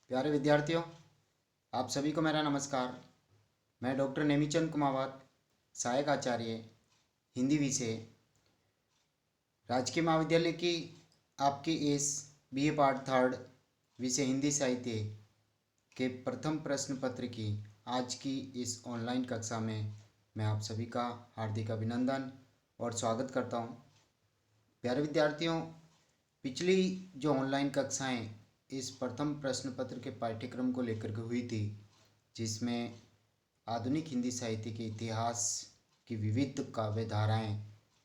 प्यारे विद्यार्थियों, आप सभी को मेरा नमस्कार। मैं डॉक्टर नेमीचंद कुमावत, सहायक आचार्य हिंदी विषय, राजकीय महाविद्यालय की आपकी इस बीए पार्ट थर्ड विषय हिंदी साहित्य के प्रथम प्रश्न पत्र की आज की इस ऑनलाइन कक्षा में मैं आप सभी का हार्दिक अभिनंदन और स्वागत करता हूं। प्यारे विद्यार्थियों, पिछली जो ऑनलाइन कक्षाएं इस प्रथम प्रश्न पत्र के पाठ्यक्रम को लेकर के हुई थी, जिसमें आधुनिक हिंदी साहित्य के इतिहास की विविध काव्य धाराएं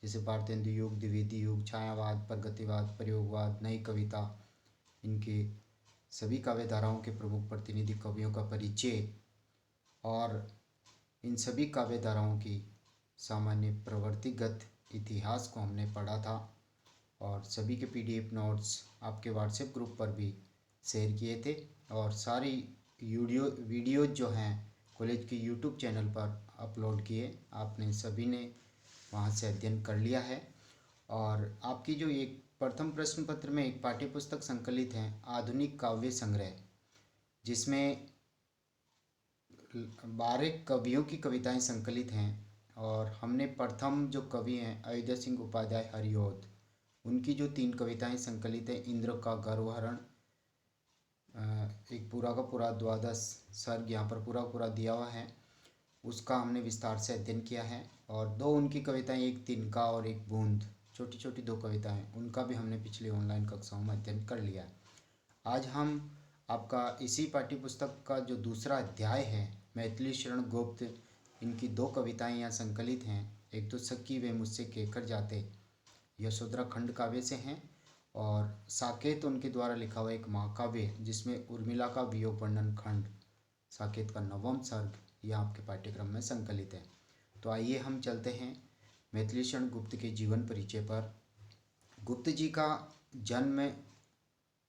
जैसे भारतेंदु युग, द्विवेदी युग, छायावाद, प्रगतिवाद, प्रयोगवाद, नई कविता, इनके सभी काव्य धाराओं के प्रमुख प्रतिनिधि कवियों का परिचय और इन सभी काव्य धाराओं की सामान्य प्रवृत्तिगत इतिहास को हमने पढ़ा था और सभी के पीडीएफ नोट्स आपके व्हाट्सएप ग्रुप पर भी शेयर किए थे और सारी वीडियो जो हैं कॉलेज के यूट्यूब चैनल पर अपलोड किए। आपने सभी ने वहां से अध्ययन कर लिया है और आपकी जो एक प्रथम प्रश्न पत्र में एक पाठ्य पुस्तक संकलित है आधुनिक काव्य संग्रह, जिसमें 12 कवियों की कविताएं संकलित हैं और हमने प्रथम जो कवि हैं अयोध्या सिंह उपाध्याय हरिऔध, उनकी जो 3 कविताएं संकलित हैं इंद्र का गर्वहरण, एक पूरा का पूरा 12 सर्ग यहाँ पर पूरा दिया हुआ है, उसका हमने विस्तार से अध्ययन किया है। और 2 उनकी कविताएं, एक तिनका और एक बूंद, छोटी छोटी 2 कविताएं, उनका भी हमने पिछली ऑनलाइन कक्षाओं में अध्ययन कर लिया है। आज हम आपका इसी पाठ्य पुस्तक का जो दूसरा अध्याय है मैथिली शरण गुप्त, इनकी 2 कविताएं यहाँ संकलित हैं। एक तो सखी वे मुझसे कहकर जाते, यशोधरा खंड काव्य से हैं, और साकेत उनके द्वारा लिखा हुआ एक महाकाव्य जिसमें उर्मिला का वियोग वर्णन खंड, साकेत का 9वां सर्ग, यह आपके पाठ्यक्रम में संकलित है। तो आइए हम चलते हैं मैथिली शरण गुप्त के जीवन परिचय पर। गुप्त जी का जन्म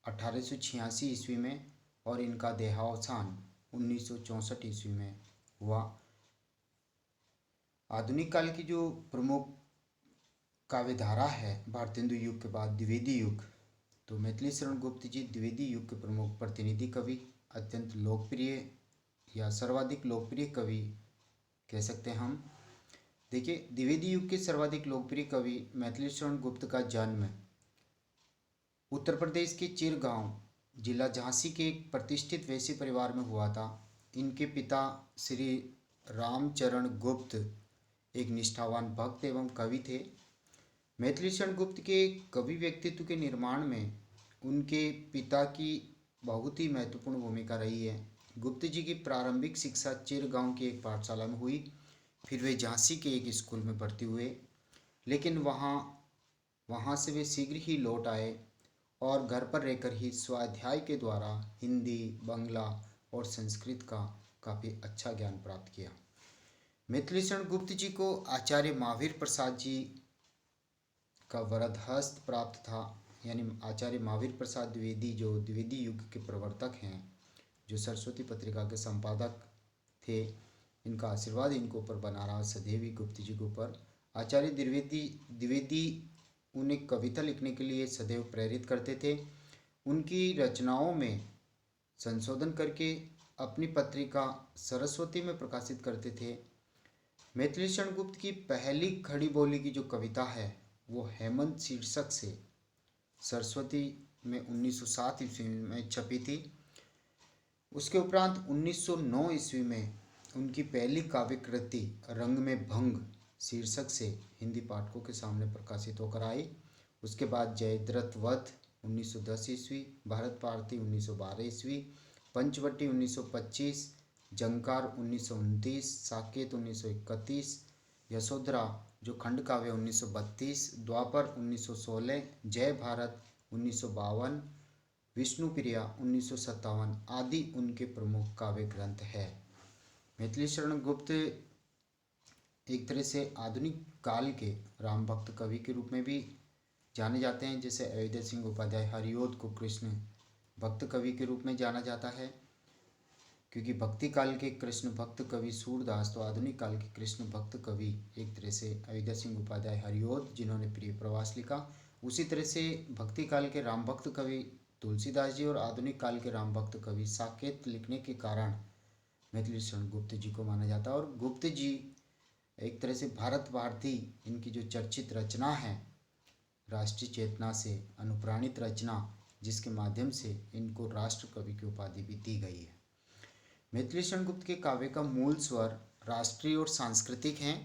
1886 ईस्वी में और इनका देहावसान 1964 ईस्वी में हुआ। आधुनिक काल की जो प्रमुख काव्य धारा है भारतेंदु युग के बाद द्विवेदी युग, तो मैथिली शरण गुप्त जी द्विवेदी युग के प्रमुख प्रतिनिधि कवि, अत्यंत लोकप्रिय या सर्वाधिक लोकप्रिय कवि कह सकते हैं हम। देखिए, द्विवेदी युग के सर्वाधिक लोकप्रिय कवि मैथिली शरण गुप्त का जन्म उत्तर प्रदेश के चिरगांव जिला झांसी के एक प्रतिष्ठित वैश्य परिवार में हुआ था। इनके पिता श्री रामचरण गुप्त एक निष्ठावान भक्त एवं कवि थे। मैथिली शरण गुप्त के कवि व्यक्तित्व के निर्माण में उनके पिता की बहुत ही महत्वपूर्ण भूमिका रही है। गुप्त जी की प्रारंभिक शिक्षा चिरगांव की एक पाठशाला में हुई, फिर वे झांसी के एक स्कूल में भर्ती हुए, लेकिन वहाँ से वे शीघ्र ही लौट आए और घर पर रहकर ही स्वाध्याय के द्वारा हिंदी, बांग्ला और संस्कृत का काफ़ी अच्छा ज्ञान प्राप्त किया। मैथिली शरण गुप्त जी को आचार्य महावीर प्रसाद जी का वरदहस्त प्राप्त था, यानी आचार्य महावीर प्रसाद द्विवेदी जो द्विवेदी युग के प्रवर्तक हैं, जो सरस्वती पत्रिका के संपादक थे, इनका आशीर्वाद इनको ऊपर बना रहा सदैव ही गुप्त जी के ऊपर। आचार्य द्विवेदी उन्हें कविता लिखने के लिए सदैव प्रेरित करते थे। उनकी रचनाओं में संशोधन करके अपनी पत्रिका सरस्वती में प्रकाशित करते थे। मैथिली शरण गुप्त की पहली खड़ी बोली की जो कविता है वो हेमंत शीर्षक से सरस्वती में 1907 ईस्वी में छपी थी। उसके उपरांत 1909 ईस्वी में उनकी पहली काव्य कृति रंग में भंग शीर्षक से हिंदी पाठकों के सामने प्रकाशित होकर आई। उसके बाद जयद्रथ वध 1910 ईस्वी, भारत भारती 1912 ईस्वी, पंचवटी 1925, जंकार 1929, साकेत 1931, यशोधरा जो खंड काव्य 1932, द्वापर 1916, जय भारत 1952, विष्णुप्रिया 1957 आदि उनके प्रमुख काव्य ग्रंथ है। मैथिली शरण गुप्त एक तरह से आधुनिक काल के राम भक्त कवि के रूप में भी जाने जाते हैं। जैसे अयोध्या सिंह उपाध्याय हरिऔध को कृष्ण भक्त कवि के रूप में जाना जाता है, क्योंकि भक्ति काल के कृष्ण भक्त कवि सूरदास, तो आधुनिक काल के कृष्ण भक्त कवि एक तरह से अयोध्या सिंह उपाध्याय हरिऔध जिन्होंने प्रिय प्रवास लिखा। उसी तरह से भक्ति काल के राम भक्त कवि तुलसीदास जी और आधुनिक काल के राम भक्त कवि साकेत लिखने के कारण मैथिली शरण गुप्त जी को माना जाता है। और गुप्त जी एक तरह से भारत भारती इनकी जो चर्चित रचना है, राष्ट्रीय चेतना से अनुप्राणित रचना, जिसके माध्यम से इनको राष्ट्र कवि की उपाधि भी दी गई है। मैथिली शरण गुप्त के काव्य का मूल स्वर राष्ट्रीय और सांस्कृतिक हैं।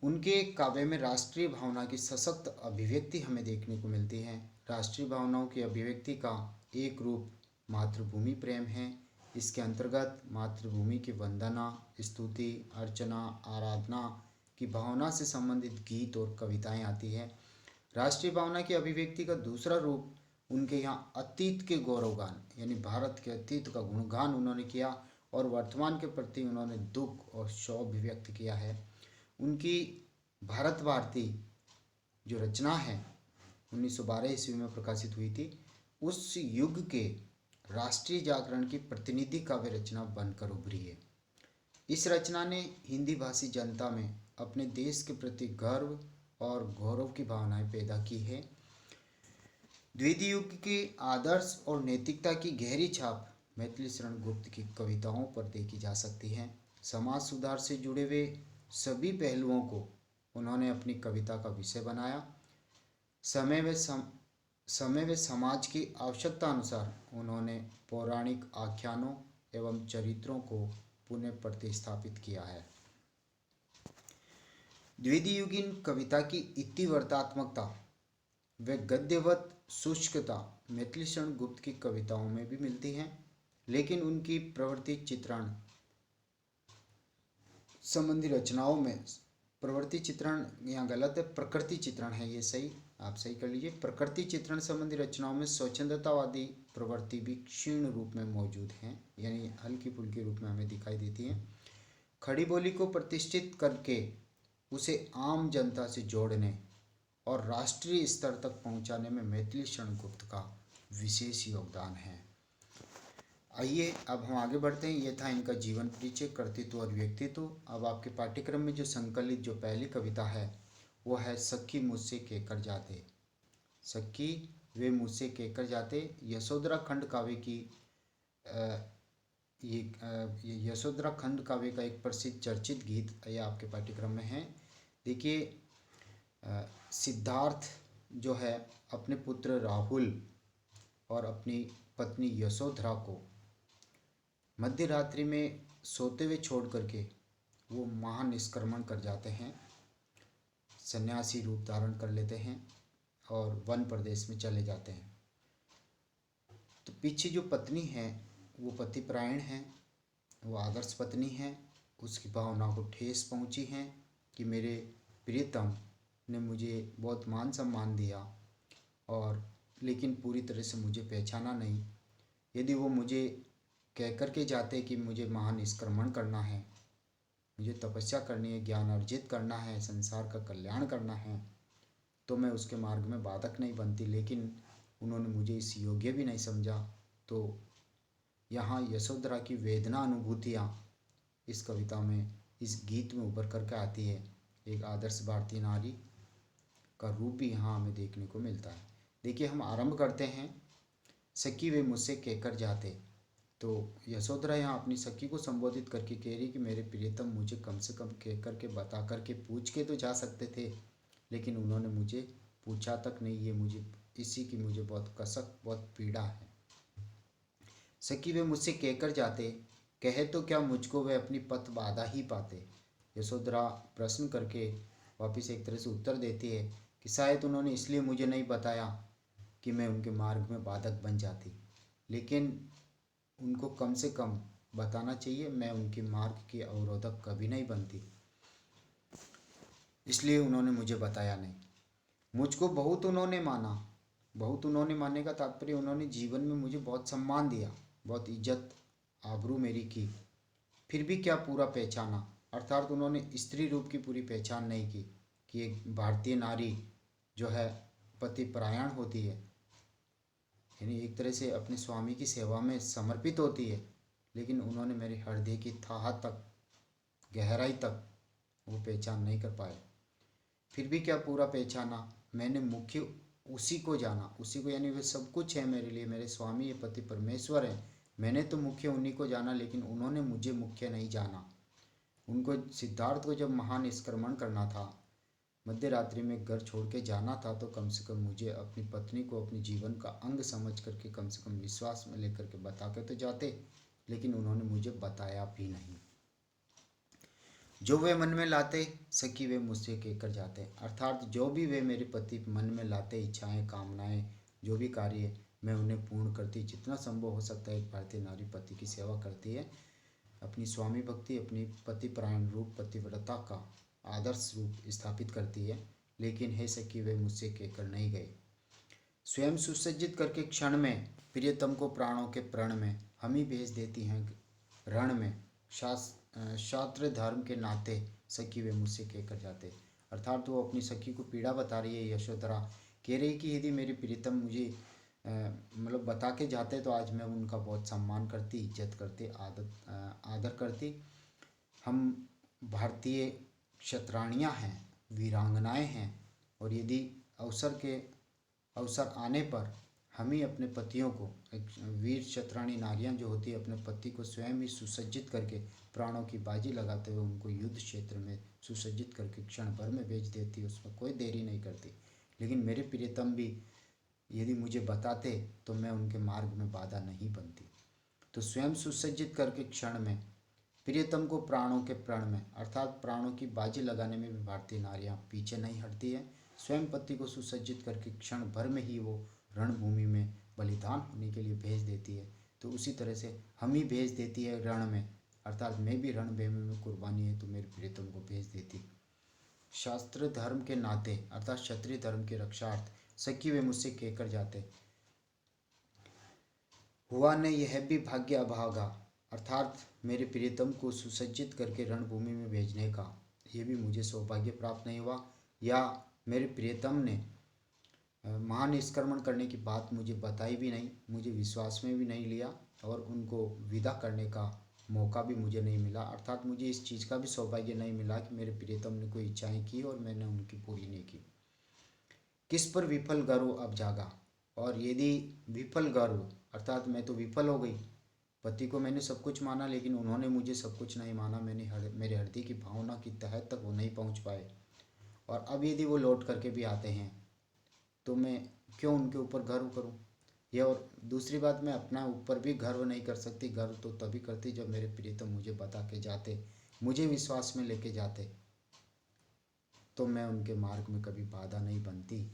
उनके काव्य में राष्ट्रीय भावना की सशक्त अभिव्यक्ति हमें देखने को मिलती है। राष्ट्रीय भावनाओं की अभिव्यक्ति का एक रूप मातृभूमि प्रेम है। इसके अंतर्गत मातृभूमि की वंदना, स्तुति, अर्चना, आराधना की भावना से संबंधित गीत और कविताएं आती है। राष्ट्रीय भावना की अभिव्यक्ति का दूसरा रूप उनके यहाँ अतीत के गौरवगान, यानी भारत के अतीत का गुणगान उन्होंने किया और वर्तमान के प्रति उन्होंने दुख और क्षोभ व्यक्त किया है। उनकी भारत भारती जो रचना है 1912 ईस्वी में प्रकाशित हुई थी, उस युग के राष्ट्रीय जागरण की प्रतिनिधि काव्य रचना बनकर उभरी है। इस रचना ने हिंदी भाषी जनता में अपने देश के प्रति गर्व और गौरव की भावनाएं पैदा की है। द्वितीय युग के आदर्श और नैतिकता की गहरी छाप मैथिली शरण गुप्त की कविताओं पर देखी जा सकती है। समाज सुधार से जुड़े हुए सभी पहलुओं को उन्होंने अपनी कविता का विषय बनाया। समय व समाज की आवश्यकता अनुसार उन्होंने पौराणिक आख्यानों एवं चरित्रों को पुनः प्रतिस्थापित किया है। द्वितीयुगीन कविता की इतिवर्तात्मकता व गद्यवत शुष्कता मैथिली शरण गुप्त की कविताओं में भी मिलती हैं, लेकिन उनकी प्रवृत्ति चित्रण संबंधी रचनाओं में, प्रवृत्ति चित्रण यहाँ गलत है, प्रकृति चित्रण है, ये सही, आप सही कर लीजिए। प्रकृति चित्रण संबंधी रचनाओं में स्वच्छंदतावादी प्रवृत्ति भी क्षीण रूप में मौजूद हैं, यानी हल्की फुल्की रूप में हमें दिखाई देती हैं। खड़ी बोली को प्रतिष्ठित करके उसे आम जनता से जोड़ने और राष्ट्रीय स्तर तक पहुंचाने में मैथिली शरण गुप्त का विशेष योगदान है। आइए अब हम आगे बढ़ते हैं। यह था इनका जीवन परिचय, कर्तृत्व और व्यक्तित्व। अब आपके पाठ्यक्रम में जो संकलित जो पहली कविता है वो है सखी मुझसे कहकर जाते। सखी वे मुझसे कहकर जाते यशोधरा खंड काव्य की ये यशोधरा खंड काव्य का एक प्रसिद्ध चर्चित गीत यह आपके पाठ्यक्रम में है। देखिए, सिद्धार्थ जो है अपने पुत्र राहुल और अपनी पत्नी यशोधरा को मध्य रात्रि में सोते हुए छोड़ करके वो महानिष्क्रमण कर जाते हैं, सन्यासी रूप धारण कर लेते हैं और वन प्रदेश में चले जाते हैं। तो पीछे जो पत्नी है वो पतिपरायण है, वो आदर्श पत्नी है। उसकी भावना को ठेस पहुंची है कि मेरे प्रियतम ने मुझे बहुत मान सम्मान दिया और लेकिन पूरी तरह से मुझे पहचाना नहीं। यदि वो मुझे कह कर के जाते कि मुझे महानिष्क्रमण करना है, मुझे तपस्या करनी है, ज्ञान अर्जित करना है, संसार का कल्याण करना है, तो मैं उसके मार्ग में बाधक नहीं बनती, लेकिन उन्होंने मुझे इस योग्य भी नहीं समझा। तो यहाँ यशोधरा की वेदना अनुभूतियाँ इस कविता में, इस गीत में उभर करके आती है। एक आदर्श भारतीय नारी का रूप भी यहाँ हमें देखने को मिलता है। देखिए, हम आरंभ करते हैं। सखी वे मुझसे कहकर जाते। तो यशोधरा यहाँ अपनी सखी को संबोधित करके कह रही कि मेरे प्रियतम मुझे कम से कम कह करके बता करके पूछ के तो जा सकते थे, लेकिन उन्होंने मुझे पूछा तक नहीं। ये मुझे इसी की मुझे बहुत कसक, बहुत पीड़ा है। सखी वे मुझसे कहकर जाते, कहे तो क्या मुझको वे अपनी पथ बाधा ही पाते। यशोधरा प्रश्न करके वापिस एक तरह से उत्तर देती है कि शायद उन्होंने इसलिए मुझे नहीं बताया कि मैं उनके मार्ग में बाधक बन जाती, लेकिन उनको कम से कम बताना चाहिए, मैं उनके मार्ग की अवरोधक कभी नहीं बनती, इसलिए उन्होंने मुझे बताया नहीं। मुझको बहुत उन्होंने माना। बहुत उन्होंने मानने का तात्पर्य उन्होंने जीवन में मुझे बहुत सम्मान दिया, बहुत इज्जत आबरू मेरी की, फिर भी क्या पूरा पहचाना, अर्थात उन्होंने स्त्री रूप की पूरी पहचान नहीं की कि एक भारतीय नारी जो है पतिपरायण होती है, यानी एक तरह से अपने स्वामी की सेवा में समर्पित होती है, लेकिन उन्होंने मेरे हृदय की थाह तक, गहराई तक वो पहचान नहीं कर पाए। फिर भी क्या पूरा पहचाना, मैंने मुख्य उसी को जाना, उसी को यानी वे सब कुछ है मेरे लिए, मेरे स्वामी ये पति परमेश्वर हैं। मैंने तो मुख्य उन्हीं को जाना, लेकिन उन्होंने मुझे मुख्य नहीं जाना। उनको सिद्धार्थ को जब महान निष्क्रमण करना था, मध्य रात्रि में घर छोड़ के जाना था, तो कम से कम मुझे अपनी पत्नी को अपने जीवन का अंग समझ करके कम से कम विश्वास में लेकर के बता के तो जाते, लेकिन उन्होंने मुझे बताया भी नहीं। जो वे मन में लाते सखी वे मुझसे कहकर जाते, अर्थात जो भी वे मेरे पति मन में लाते, इच्छाएं कामनाएं जो भी कार्य मैं उन्हें पूर्ण करती, जितना संभव हो सकता है एक भारतीय नारी पति की सेवा करती है, अपनी स्वामी भक्ति, अपनी पति परायण रूप पतिव्रता का आदर्श रूप स्थापित करती है। लेकिन हे सखी वे मुझसे कहकर नहीं गए। स्वयं सुसज्जित करके क्षण में प्रियतम को प्राणों के प्रण में हम ही भेज देती हैं रण में, शास्त्र धर्म के नाते सखी वे मुझसे कहकर जाते। अर्थात वो अपनी सखी को पीड़ा बता रही है, यशोधरा कह रही कि यदि मेरी प्रीतम मुझे मतलब बता के जाते तो आज मैं उनका बहुत सम्मान करती, इज्जत करती, आदर करती। हम भारतीय क्षत्राणियाँ हैं, वीरांगनाएं हैं, और यदि अवसर आने पर हम ही अपने पतियों को, एक वीर क्षत्राणी नारियां जो होती है, अपने पति को स्वयं ही सुसज्जित करके प्राणों की बाजी लगाते हुए उनको युद्ध क्षेत्र में सुसज्जित करके क्षण भर में भेज देती, उसमें कोई देरी नहीं करती। लेकिन मेरे प्रियतम भी यदि मुझे बताते तो मैं उनके मार्ग में बाधा नहीं बनती। तो स्वयं सुसज्जित करके क्षण में प्रियतम को प्राणों के प्रण में, अर्थात प्राणों की बाजी लगाने में भी भारतीय नारियां पीछे नहीं हटती है। स्वयं पति को सुसज्जित करके क्षण भर में ही वो रणभूमि में बलिदान होने के लिए भेज देती है। तो उसी तरह से हम ही भेज देती है रण में, अर्थात मैं भी रणभूमि में कुर्बानी है तो मेरे प्रियतम को भेज देती। शास्त्र धर्म के नाते अर्थात क्षत्रिय धर्म के रक्षार्थ सखी वे मुझसे कहकर जाते, हुआ ने यह भी भाग्य अभागा, अर्थात मेरे प्रियतम को सुसज्जित करके रणभूमि में भेजने का ये भी मुझे सौभाग्य प्राप्त नहीं हुआ, या मेरे प्रियतम ने महान निष्क्रमण करने की बात मुझे बताई भी नहीं, मुझे विश्वास में भी नहीं लिया, और उनको विदा करने का मौका भी मुझे नहीं मिला। अर्थात मुझे इस चीज़ का भी सौभाग्य नहीं मिला कि मेरे प्रियतम ने कोई इच्छाएं की और मैंने उनकी पूरी नहीं की। किस पर विफल गर्व अब जागा, और यदि विफल गर्व अर्थात मैं तो विफल हो गई, पति को मैंने सब कुछ माना लेकिन उन्होंने मुझे सब कुछ नहीं माना, मेरे हृदय की भावना की तह तक वो नहीं पहुंच पाए, और अब यदि वो लौट करके भी आते हैं तो मैं क्यों उनके ऊपर गर्व करूं। यह, और दूसरी बात, मैं अपना ऊपर भी गर्व नहीं कर सकती। गर्व तो तभी करती जब मेरे प्रियतम मुझे बता के जाते, मुझे विश्वास में लेके जाते, तो मैं उनके मार्ग में कभी बाधा नहीं बनती।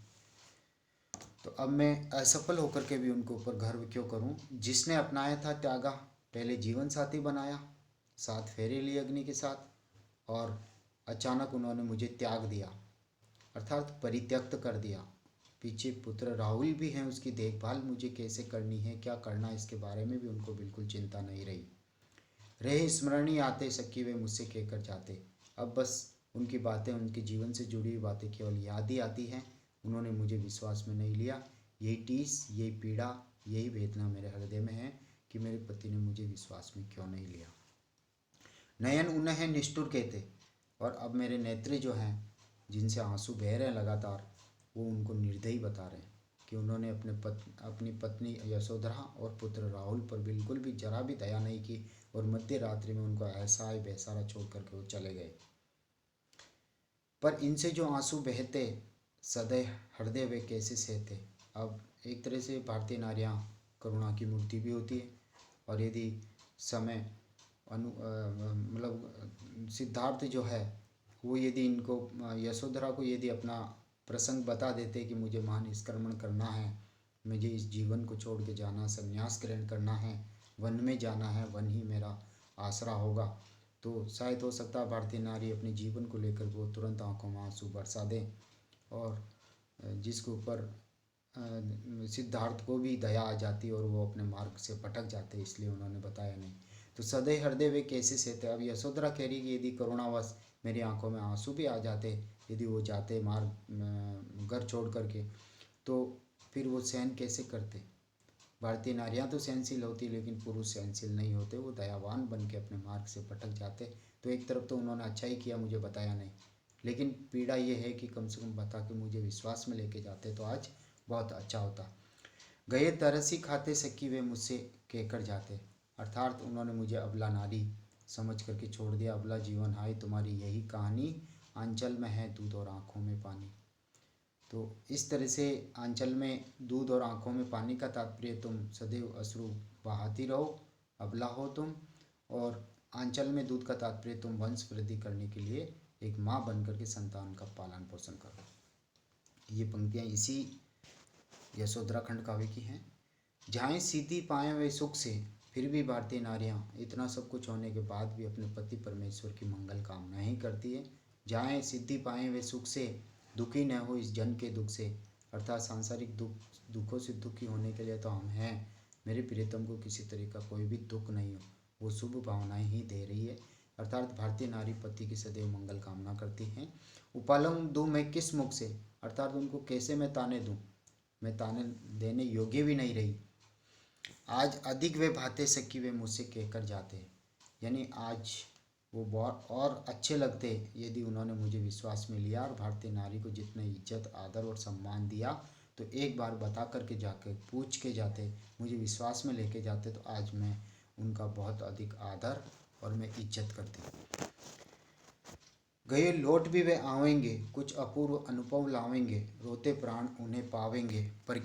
तो अब मैं असफल होकर के भी उनके ऊपर गर्व क्यों करूं। जिसने अपनाया था त्यागा, पहले जीवन साथी बनाया, 7 फेरे लिए अग्नि के साथ, और अचानक उन्होंने मुझे त्याग दिया, अर्थात परित्यक्त कर दिया। पीछे पुत्र राहुल भी हैं, उसकी देखभाल मुझे कैसे करनी है, क्या करना, इसके बारे में भी उनको बिल्कुल चिंता नहीं रहे स्मरणीय आते सखी वे मुझसे कहकर जाते। अब बस उनकी बातें, उनके जीवन से जुड़ी हुई बातें केवल याद ही आती हैं। उन्होंने मुझे विश्वास में नहीं लिया। यही टीस, यही पीड़ा, यही वेदना मेरे हृदय में है कि मेरे पति ने मुझे विश्वास में क्यों नहीं लिया। नयन उन्हें निष्ठुर कहते, और अब मेरे नेत्र जो हैं जिनसे आंसू बह रहे हैं लगातार, वो उनको निर्दयी बता रहे हैं कि उन्होंने अपनी पत्नी यशोधरा और पुत्र राहुल पर बिल्कुल भी जरा भी दया नहीं की, और मध्य रात्रि में उनको ऐसा ही बेसारा छोड़ करके वो चले गए। पर इनसे जो आंसू बहते सदैव हृदय वे कैसे सहते। अब एक तरह से भारतीय नारियां करुणा की मूर्ति भी होती है, और यदि समय मतलब सिद्धार्थ जो है वो यदि इनको यशोधरा को यदि अपना प्रसंग बता देते कि मुझे महान निष्क्रमण करना है, मुझे इस जीवन को छोड़ के जाना, संन्यास ग्रहण करना है, वन में जाना है, वन ही मेरा आसरा होगा, तो शायद हो सकता है भारतीय नारी अपने जीवन को लेकर वो तुरंत आंखों में आंसू बरसा दें, और जिसके ऊपर सिद्धार्थ को भी दया आ जाती और वो अपने मार्ग से भटक जाते, इसलिए उन्होंने बताया नहीं। तो सदैव हृदय वे कैसे सहते। अब यशोधरा कह रही कि यदि करुणावश मेरी आंखों में आंसू भी आ जाते, यदि वो जाते मार्ग घर छोड़ करके, तो फिर वो सहन कैसे करते। भारतीय नारियां तो सहनशील होती, लेकिन पुरुष सहनशील नहीं होते, वो दयावान बन के अपने मार्ग से भटक जाते। तो एक तरफ तो उन्होंने अच्छा ही किया, मुझे बताया नहीं, लेकिन पीड़ा ये है कि कम से कम बता के मुझे विश्वास में लेके जाते तो आज बहुत अच्छा होता। गए तरसी खाते सकी वे मुझसे कहकर जाते, अर्थात उन्होंने मुझे अबला नारी समझ करके छोड़ दिया। अबला जीवन हाय तुम्हारी यही कहानी, आंचल में है दूध और आँखों में पानी। तो इस तरह से आंचल में दूध और आँखों में पानी का तात्पर्य तुम सदैव अश्रु बहाती रहो, अबला हो तुम। और आंचल में दूध का तात्पर्य तुम वंश वृद्धि करने के लिए एक माँ बनकर के संतान का पालन पोषण करो। ये पंक्तियाँ इसी यशोधरा खंड काव्य की हैं। जहाँ सिद्धि पाए वे सुख से, फिर भी भारतीय नारियाँ इतना सब कुछ होने के बाद भी अपने पति परमेश्वर की मंगल कामना ही करती है। जहाँ सिद्धि पाए वे सुख से, दुखी न हो इस जन के दुख से, अर्थात सांसारिक दुखों से दुखी होने के लिए तो हम हैं। मेरे प्रियतम को किसी तरह का कोई भी दुख नहीं हो, वो शुभ भावनाएं ही दे रही है। अर्थात भारतीय नारी पति की सदैव मंगल कामना करती हैं। उपालम दूँ मैं किस मुख से, अर्थात उनको कैसे मैं ताने दूँ, मैं ताने देने योग्य भी नहीं रही। आज अधिक वे भाते सकी वे मुझसे कहकर जाते, यानी आज वो बहुत और अच्छे लगते यदि उन्होंने मुझे विश्वास में लिया और भारतीय नारी को जितने इज्जत आदर और सम्मान दिया तो एक बार बता करके जाके पूछ के जाते, मुझे विश्वास में लेके जाते, तो आज मैं उनका बहुत अधिक आदर और मैं इज्जत करती। गए लौट भी वे आवेंगे, कुछ अपूर्व अनुभव लावेंगे, रोते प्राण उन्हें पावेंगे, पर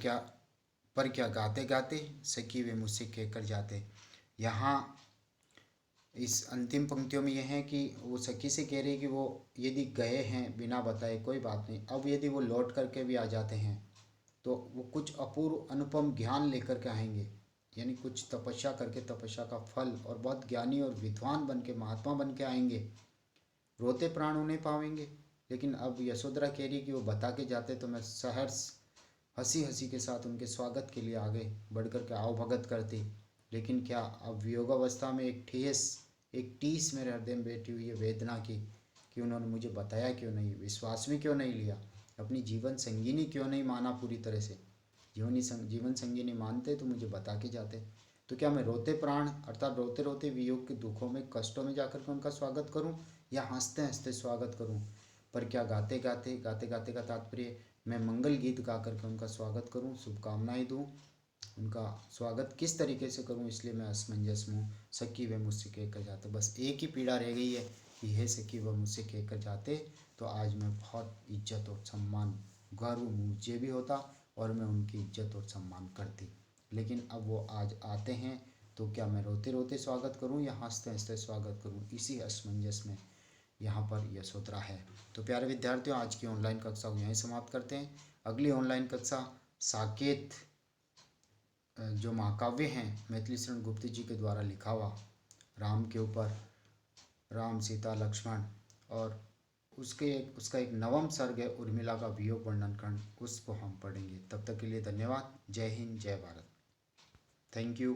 क्या गाते गाते सखी वे मुझसे कहकर जाते। यहाँ इस अंतिम पंक्तियों में यह है कि वो सखी से कह रही कि वो यदि गए हैं बिना बताए कोई बात नहीं, अब यदि वो लौट करके भी आ जाते हैं तो वो कुछ अपूर्व अनुपम ज्ञान लेकर के आएंगे, यानी कुछ तपस्या करके तपस्या का फल, और बहुत ज्ञानी और विद्वान बन के महात्मा बन के आएंगे। रोते प्राण उन्हें पावेंगे। लेकिन अब यशोधरा कह रही कि वो बता के जाते तो मैं सहर्ष हंसी हंसी के साथ उनके स्वागत के लिए आगे बढ़ कर के आओ भगत करती। लेकिन क्या अब वियोगावस्था में एक टीस मेरे हृदय में बैठी हुई है वेदना की कि उन्होंने मुझे बताया क्यों नहीं, विश्वास में क्यों नहीं लिया, अपनी जीवन संगिनी क्यों नहीं माना पूरी तरह से। जीवन संगिनी मानते तो मुझे बता के जाते। तो क्या मैं रोते प्राण अर्थात रोते रोते वियोग के दुखों में कष्टों में जाकर के उनका स्वागत करूं, या हंसते हंसते स्वागत करूं। पर क्या गाते गाते का तात्पर्य मैं मंगल गीत गा करके उनका स्वागत करूं, शुभकामनाएं दूं, उनका स्वागत किस तरीके से करूं, इसलिए मैं असमंजस में हूँ। सखी वे मुझसे कहकर जाते, बस एक ही पीड़ा रह गई है कि हे सखी वह मुझसे कहकर जाते तो आज मैं बहुत इज्जत और सम्मान गर्व मुझे भी होता और मैं उनकी इज्जत और सम्मान करती। लेकिन अब वो आज आते हैं तो क्या मैं रोते रोते स्वागत करूं या हंसते हंसते स्वागत करूं, इसी असमंजस में यहाँ पर यशोधरा है। तो प्यारे विद्यार्थियों, आज की ऑनलाइन कक्षा को यहीं समाप्त करते हैं। अगली ऑनलाइन कक्षा साकेत जो महाकाव्य हैं मैथिली शरण गुप्त जी के द्वारा लिखा हुआ राम के ऊपर, राम सीता लक्ष्मण, और उसका एक नवम सर्ग है उर्मिला का वियोग वर्णन खंड, उसको हम पढ़ेंगे। तब तक के लिए धन्यवाद। जय हिंद, जय भारत। Thank you.